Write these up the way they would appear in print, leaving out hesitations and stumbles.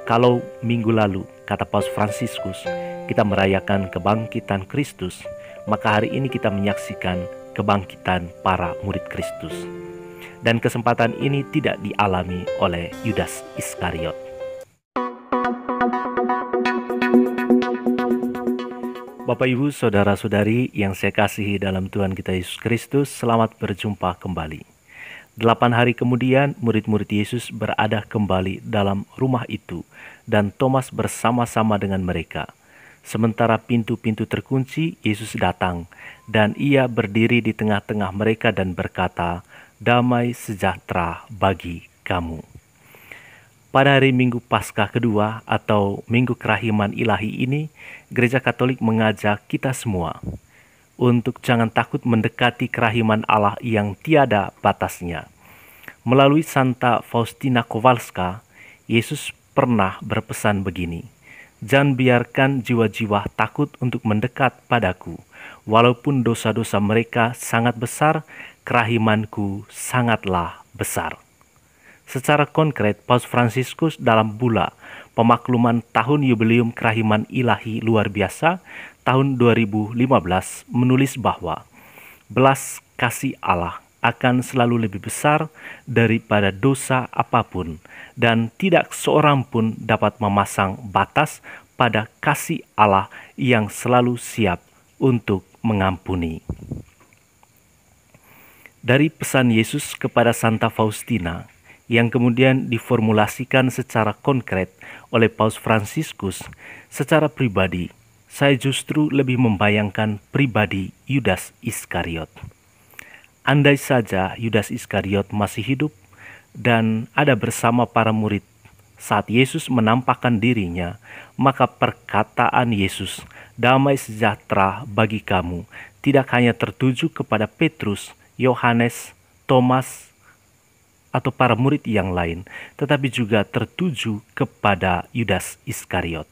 Kalau minggu lalu, kata Paus Fransiskus, kita merayakan kebangkitan Kristus, maka hari ini kita menyaksikan kebangkitan para murid Kristus. Dan kesempatan ini tidak dialami oleh Yudas Iskariot. Bapak, Ibu, Saudara-saudari yang saya kasihi dalam Tuhan kita Yesus Kristus, selamat berjumpa kembali. 8 hari kemudian, murid-murid Yesus berada kembali dalam rumah itu, dan Thomas bersama-sama dengan mereka. Sementara pintu-pintu terkunci, Yesus datang, dan ia berdiri di tengah-tengah mereka dan berkata, "Damai sejahtera bagi kamu." Pada hari Minggu Paskah kedua atau Minggu Kerahiman Ilahi ini, Gereja Katolik mengajak kita semua untuk jangan takut mendekati kerahiman Allah yang tiada batasnya. Melalui Santa Faustina Kowalska, Yesus pernah berpesan begini, "Jangan biarkan jiwa-jiwa takut untuk mendekat padaku. Walaupun dosa-dosa mereka sangat besar, kerahimanku sangatlah besar." Secara konkret, Paus Fransiskus dalam bula pemakluman tahun Yubileum Kerahiman Ilahi Luar Biasa tahun 2015 menulis bahwa belas kasih Allah akan selalu lebih besar daripada dosa apapun, dan tidak seorang pun dapat memasang batas pada kasih Allah yang selalu siap untuk mengampuni. Dari pesan Yesus kepada Santa Faustina, yang kemudian diformulasikan secara konkret oleh Paus Fransiskus, secara pribadi, saya justru lebih membayangkan pribadi Yudas Iskariot. Andai saja Yudas Iskariot masih hidup dan ada bersama para murid saat Yesus menampakkan dirinya, maka perkataan Yesus, "Damai sejahtera bagi kamu," tidak hanya tertuju kepada Petrus, Yohanes, Thomas, atau para murid yang lain, tetapi juga tertuju kepada Yudas Iskariot.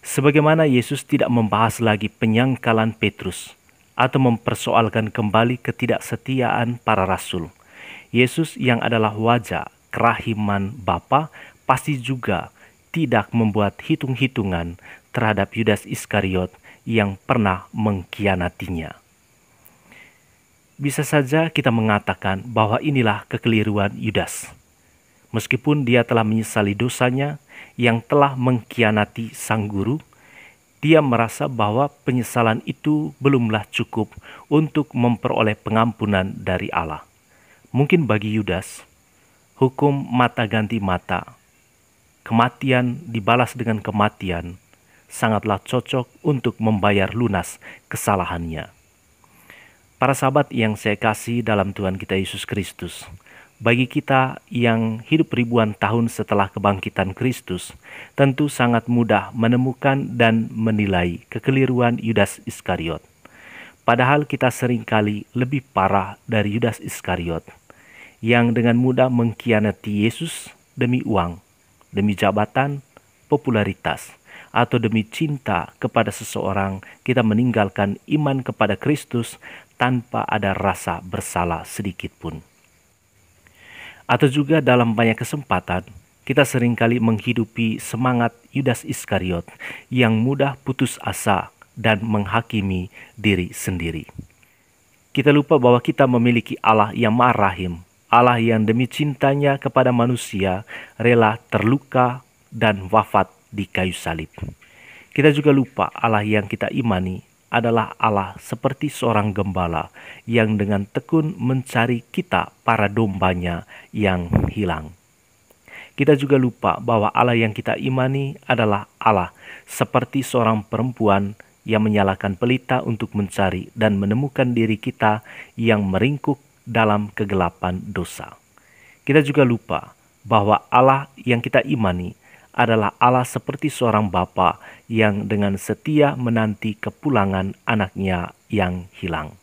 Sebagaimana Yesus tidak membahas lagi penyangkalan Petrus atau mempersoalkan kembali ketidaksetiaan para rasul, Yesus yang adalah wajah kerahiman Bapa pasti juga tidak membuat hitung-hitungan terhadap Yudas Iskariot yang pernah mengkhianatinya. Bisa saja kita mengatakan bahwa inilah kekeliruan Yudas. Meskipun dia telah menyesali dosanya yang telah mengkhianati sang guru, dia merasa bahwa penyesalan itu belumlah cukup untuk memperoleh pengampunan dari Allah. Mungkin bagi Yudas, hukum mata ganti mata, kematian dibalas dengan kematian, sangatlah cocok untuk membayar lunas kesalahannya. Para sahabat yang saya kasih dalam Tuhan kita Yesus Kristus, bagi kita yang hidup ribuan tahun setelah kebangkitan Kristus, tentu sangat mudah menemukan dan menilai kekeliruan Yudas Iskariot. Padahal kita seringkali lebih parah dari Yudas Iskariot, yang dengan mudah mengkhianati Yesus demi uang, demi jabatan, popularitas, atau demi cinta kepada seseorang, kita meninggalkan iman kepada Kristus tanpa ada rasa bersalah sedikit pun. Atau juga dalam banyak kesempatan, kita seringkali menghidupi semangat Yudas Iskariot yang mudah putus asa dan menghakimi diri sendiri. Kita lupa bahwa kita memiliki Allah yang Maha Rahim, Allah yang demi cintanya kepada manusia rela terluka dan wafat di kayu salib. Kita juga lupa Allah yang kita imani adalah Allah seperti seorang gembala yang dengan tekun mencari kita para dombanya yang hilang. Kita juga lupa bahwa Allah yang kita imani adalah Allah seperti seorang perempuan yang menyalakan pelita untuk mencari dan menemukan diri kita yang meringkuk dalam kegelapan dosa. Kita juga lupa bahwa Allah yang kita imani adalah Allah seperti seorang bapa yang dengan setia menanti kepulangan anaknya yang hilang.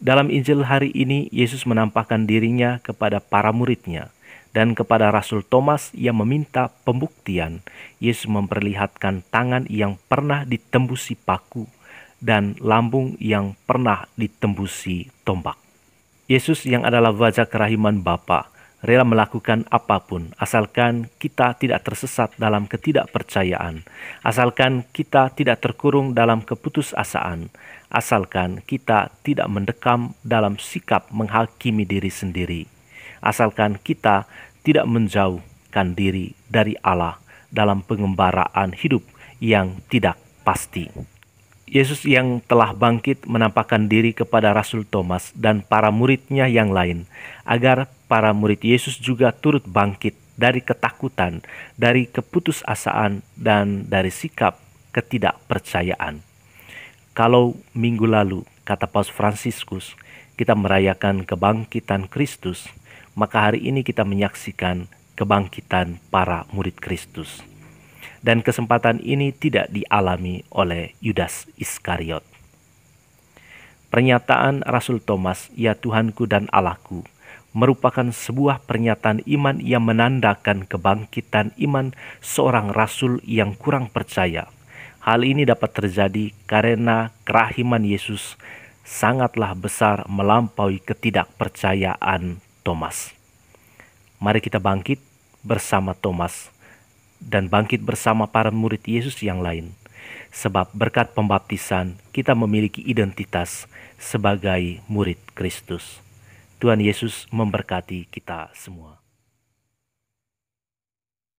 Dalam Injil hari ini, Yesus menampakkan dirinya kepada para muridnya dan kepada Rasul Thomas yang meminta pembuktian. Yesus memperlihatkan tangan yang pernah ditembusi paku dan lambung yang pernah ditembusi tombak. Yesus yang adalah wajah kerahiman Bapa rela melakukan apapun, asalkan kita tidak tersesat dalam ketidakpercayaan, asalkan kita tidak terkurung dalam keputusasaan, asalkan kita tidak mendekam dalam sikap menghakimi diri sendiri, asalkan kita tidak menjauhkan diri dari Allah dalam pengembaraan hidup yang tidak pasti. Yesus yang telah bangkit menampakkan diri kepada Rasul Thomas dan para muridnya yang lain, agar para murid Yesus juga turut bangkit dari ketakutan, dari keputusasaan, dan dari sikap ketidakpercayaan. Kalau minggu lalu, kata Paus Fransiskus, kita merayakan kebangkitan Kristus, maka hari ini kita menyaksikan kebangkitan para murid Kristus. Dan kesempatan ini tidak dialami oleh Yudas Iskariot. Pernyataan Rasul Thomas, "Ya Tuhanku dan Allahku," merupakan sebuah pernyataan iman yang menandakan kebangkitan iman seorang rasul yang kurang percaya. Hal ini dapat terjadi karena kerahiman Yesus sangatlah besar melampaui ketidakpercayaan Thomas. Mari kita bangkit bersama Thomas dan bangkit bersama para murid Yesus yang lain. Sebab berkat pembaptisan kita memiliki identitas sebagai murid Kristus. Tuhan Yesus memberkati kita semua.